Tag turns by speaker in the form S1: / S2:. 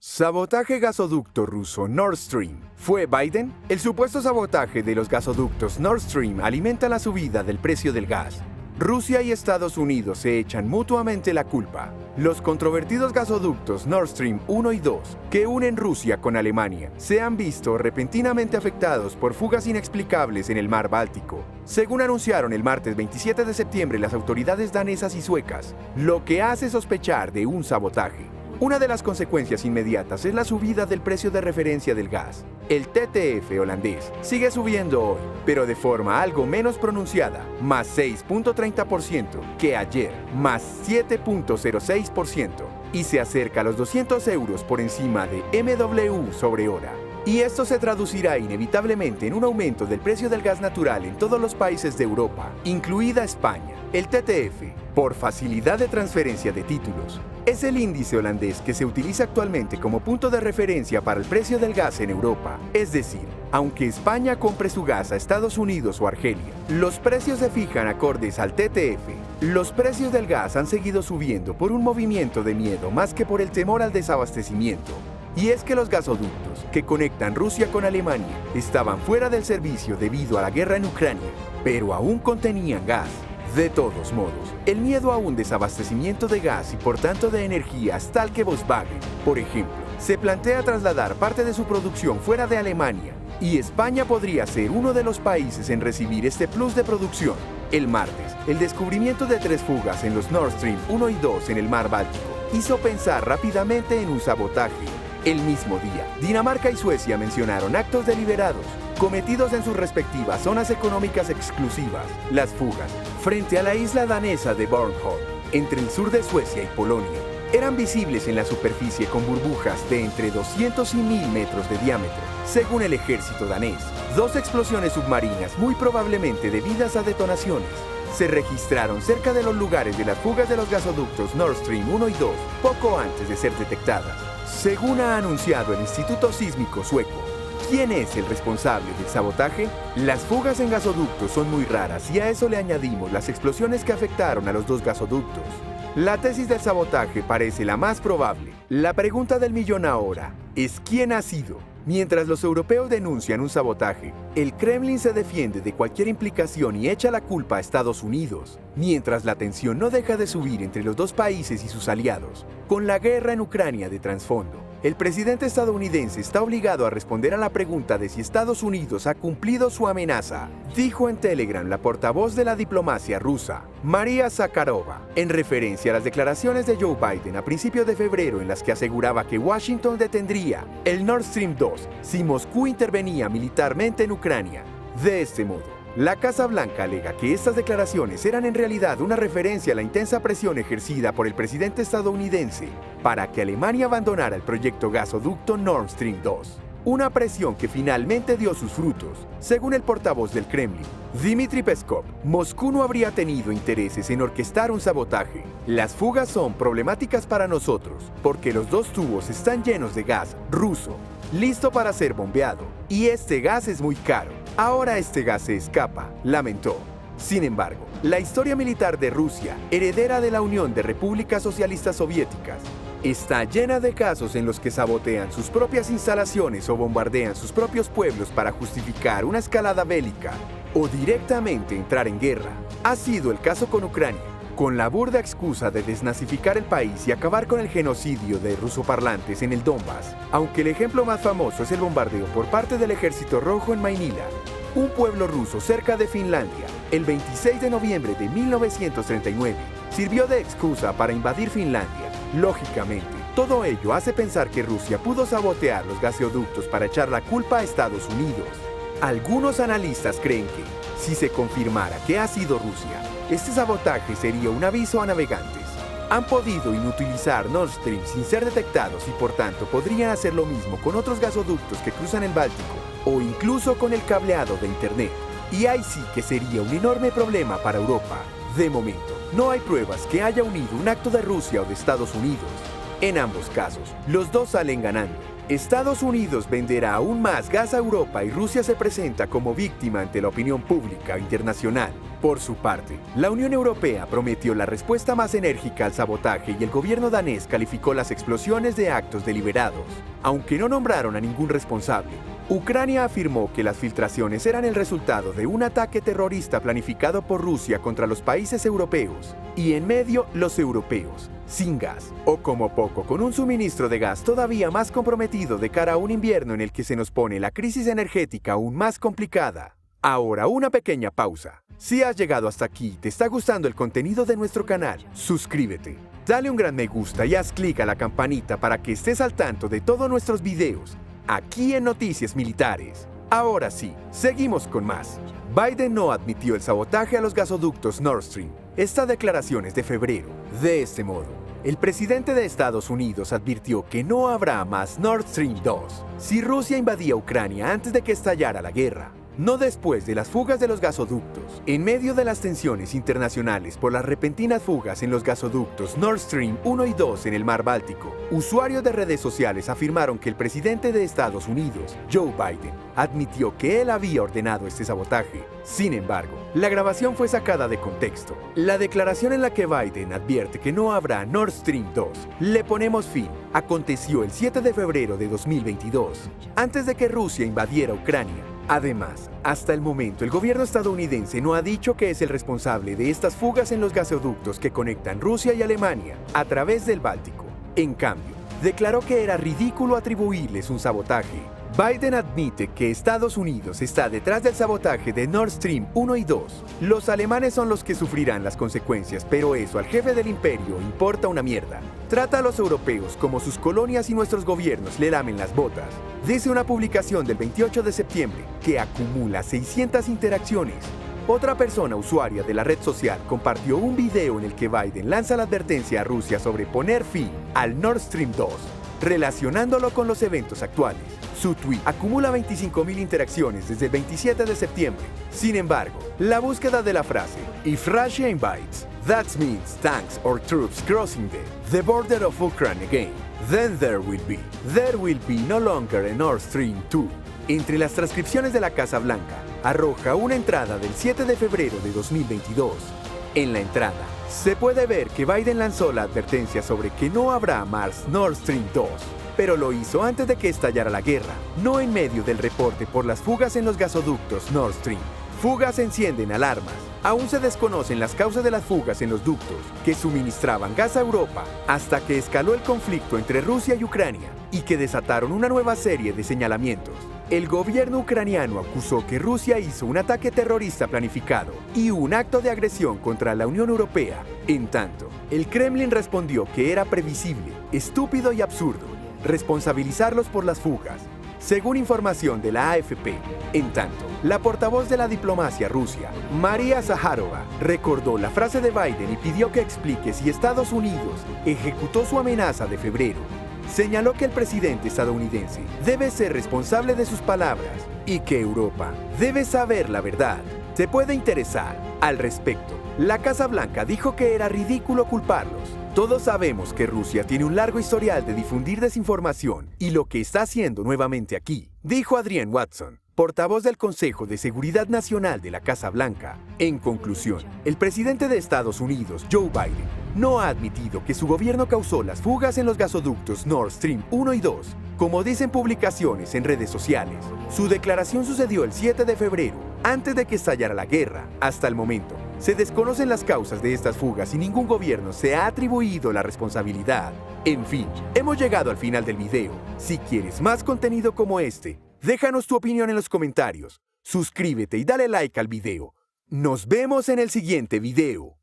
S1: Sabotaje gasoducto ruso Nord Stream. ¿Fue Biden? El supuesto sabotaje de los gasoductos Nord Stream alimenta la subida del precio del gas. Rusia y Estados Unidos se echan mutuamente la culpa. Los controvertidos gasoductos Nord Stream 1 y 2, que unen Rusia con Alemania, se han visto repentinamente afectados por fugas inexplicables en el mar Báltico, según anunciaron el martes 27 de septiembre las autoridades danesas y suecas, lo que hace sospechar de un sabotaje. Una de las consecuencias inmediatas es la subida del precio de referencia del gas. El TTF holandés sigue subiendo hoy, pero de forma algo menos pronunciada, más 6.30% que ayer, más 7.06%, y se acerca a los 200 euros por encima de MW sobre hora. Y esto se traducirá inevitablemente en un aumento del precio del gas natural en todos los países de Europa, incluida España. El TTF, por facilidad de transferencia de títulos, es el índice holandés que se utiliza actualmente como punto de referencia para el precio del gas en Europa. Es decir, aunque España compre su gas a Estados Unidos o Argelia, los precios se fijan acordes al TTF. Los precios del gas han seguido subiendo por un movimiento de miedo más que por el temor al desabastecimiento. Y es que los gasoductos que conectan Rusia con Alemania estaban fuera del servicio debido a la guerra en Ucrania, pero aún contenían gas. De todos modos, el miedo a un desabastecimiento de gas y por tanto de energía es tal que Volkswagen, por ejemplo, se plantea trasladar parte de su producción fuera de Alemania, y España podría ser uno de los países en recibir este plus de producción. El martes, el descubrimiento de 3 fugas en los Nord Stream 1 y 2 en el mar Báltico hizo pensar rápidamente en un sabotaje. El mismo día, Dinamarca y Suecia mencionaron actos deliberados, cometidos en sus respectivas zonas económicas exclusivas. Las fugas, frente a la isla danesa de Bornholm, entre el sur de Suecia y Polonia, eran visibles en la superficie con burbujas de entre 200 y 1000 metros de diámetro. Según el ejército danés, 2 explosiones submarinas, muy probablemente debidas a detonaciones, se registraron cerca de los lugares de las fugas de los gasoductos Nord Stream 1 y 2, poco antes de ser detectadas. Según ha anunciado el Instituto Sísmico Sueco, ¿quién es el responsable del sabotaje? Las fugas en gasoductos son muy raras y a eso le añadimos las explosiones que afectaron a los 2 gasoductos. La tesis del sabotaje parece la más probable. La pregunta del millón ahora es ¿quién ha sido? Mientras los europeos denuncian un sabotaje, el Kremlin se defiende de cualquier implicación y echa la culpa a Estados Unidos, mientras la tensión no deja de subir entre los 2 países y sus aliados. Con la guerra en Ucrania de trasfondo, el presidente estadounidense está obligado a responder a la pregunta de si Estados Unidos ha cumplido su amenaza, dijo en Telegram la portavoz de la diplomacia rusa, María Zakharova, en referencia a las declaraciones de Joe Biden a principios de febrero en las que aseguraba que Washington detendría el Nord Stream 2 si Moscú intervenía militarmente en Ucrania. De este modo, la Casa Blanca alega que estas declaraciones eran en realidad una referencia a la intensa presión ejercida por el presidente estadounidense para que Alemania abandonara el proyecto gasoducto Nord Stream 2. Una presión que finalmente dio sus frutos. Según el portavoz del Kremlin, Dmitry Peskov, Moscú no habría tenido intereses en orquestar un sabotaje. Las fugas son problemáticas para nosotros porque los 2 tubos están llenos de gas ruso, listo para ser bombeado, y este gas es muy caro. Ahora este gas se escapa, lamentó. Sin embargo, la historia militar de Rusia, heredera de la Unión de Repúblicas Socialistas Soviéticas, está llena de casos en los que sabotean sus propias instalaciones o bombardean sus propios pueblos para justificar una escalada bélica o directamente entrar en guerra. Ha sido el caso con Ucrania, con la burda excusa de desnazificar el país y acabar con el genocidio de rusoparlantes en el Donbass, aunque el ejemplo más famoso es el bombardeo por parte del Ejército Rojo en Mainila, un pueblo ruso cerca de Finlandia. El 26 de noviembre de 1939 sirvió de excusa para invadir Finlandia. Lógicamente, todo ello hace pensar que Rusia pudo sabotear los gasoductos para echar la culpa a Estados Unidos. Algunos analistas creen que, si se confirmara que ha sido Rusia, este sabotaje sería un aviso a navegantes. Han podido inutilizar Nord Stream sin ser detectados y por tanto podrían hacer lo mismo con otros gasoductos que cruzan el Báltico o incluso con el cableado de Internet. Y ahí sí que sería un enorme problema para Europa. De momento, no hay pruebas que haya unido un acto de Rusia o de Estados Unidos. En ambos casos, los 2 salen ganando. Estados Unidos venderá aún más gas a Europa y Rusia se presenta como víctima ante la opinión pública internacional. Por su parte, la Unión Europea prometió la respuesta más enérgica al sabotaje y el gobierno danés calificó las explosiones de actos deliberados. Aunque no nombraron a ningún responsable, Ucrania afirmó que las filtraciones eran el resultado de un ataque terrorista planificado por Rusia contra los países europeos, y en medio los europeos, sin gas, o como poco con un suministro de gas todavía más comprometido de cara a un invierno en el que se nos pone la crisis energética aún más complicada. Ahora una pequeña pausa. Si has llegado hasta aquí y te está gustando el contenido de nuestro canal, suscríbete, dale un gran me gusta y haz clic a la campanita para que estés al tanto de todos nuestros videos, aquí en Noticias Militares. Ahora sí, seguimos con más. Biden no admitió el sabotaje a los gasoductos Nord Stream. Esta declaración es de febrero. De este modo, el presidente de Estados Unidos advirtió que no habrá más Nord Stream 2 si Rusia invadía Ucrania antes de que estallara la guerra. No después de las fugas de los gasoductos. En medio de las tensiones internacionales por las repentinas fugas en los gasoductos Nord Stream 1 y 2 en el Mar Báltico, usuarios de redes sociales afirmaron que el presidente de Estados Unidos, Joe Biden, admitió que él había ordenado este sabotaje. Sin embargo, la grabación fue sacada de contexto. La declaración en la que Biden advierte que no habrá Nord Stream 2, le ponemos fin, aconteció el 7 de febrero de 2022, antes de que Rusia invadiera Ucrania. Además, hasta el momento el gobierno estadounidense no ha dicho que es el responsable de estas fugas en los gasoductos que conectan Rusia y Alemania a través del Báltico. En cambio, declaró que era ridículo atribuirles un sabotaje. Biden admite que Estados Unidos está detrás del sabotaje de Nord Stream 1 y 2. Los alemanes son los que sufrirán las consecuencias, pero eso al jefe del imperio importa una mierda. Trata a los europeos como sus colonias y nuestros gobiernos le lamen las botas. Dice una publicación del 28 de septiembre que acumula 600 interacciones. Otra persona usuaria de la red social compartió un video en el que Biden lanza la advertencia a Rusia sobre poner fin al Nord Stream 2, relacionándolo con los eventos actuales. Su tweet acumula 25.000 interacciones desde el 27 de septiembre. Sin embargo, la búsqueda de la frase "If Russia invades, that means tanks or troops crossing the border of Ukraine again, then there will be no longer a Nord Stream 2". Entre las transcripciones de la Casa Blanca, arroja una entrada del 7 de febrero de 2022. En la entrada, se puede ver que Biden lanzó la advertencia sobre que no habrá más Nord Stream 2, pero lo hizo antes de que estallara la guerra, no en medio del reporte por las fugas en los gasoductos Nord Stream. Fugas encienden alarmas. Aún se desconocen las causas de las fugas en los ductos que suministraban gas a Europa, hasta que escaló el conflicto entre Rusia y Ucrania y que desataron una nueva serie de señalamientos. El gobierno ucraniano acusó que Rusia hizo un ataque terrorista planificado y un acto de agresión contra la Unión Europea. En tanto, el Kremlin respondió que era previsible, estúpido y absurdo responsabilizarlos por las fugas, según información de la AFP. En tanto, la portavoz de la diplomacia rusa, María Zaharova, recordó la frase de Biden y pidió que explique si Estados Unidos ejecutó su amenaza de febrero. Señaló que el presidente estadounidense debe ser responsable de sus palabras y que Europa debe saber la verdad. Se puede interesar al respecto. La Casa Blanca dijo que era ridículo culparlos. Todos sabemos que Rusia tiene un largo historial de difundir desinformación y lo que está haciendo nuevamente aquí, dijo Adrienne Watson, portavoz del Consejo de Seguridad Nacional de la Casa Blanca. En conclusión, el presidente de Estados Unidos, Joe Biden, no ha admitido que su gobierno causó las fugas en los gasoductos Nord Stream 1 y 2, como dicen publicaciones en redes sociales. Su declaración sucedió el 7 de febrero, antes de que estallara la guerra. Hasta el momento, se desconocen las causas de estas fugas y ningún gobierno se ha atribuido la responsabilidad. En fin, hemos llegado al final del video. Si quieres más contenido como este, déjanos tu opinión en los comentarios, suscríbete y dale like al video. Nos vemos en el siguiente video.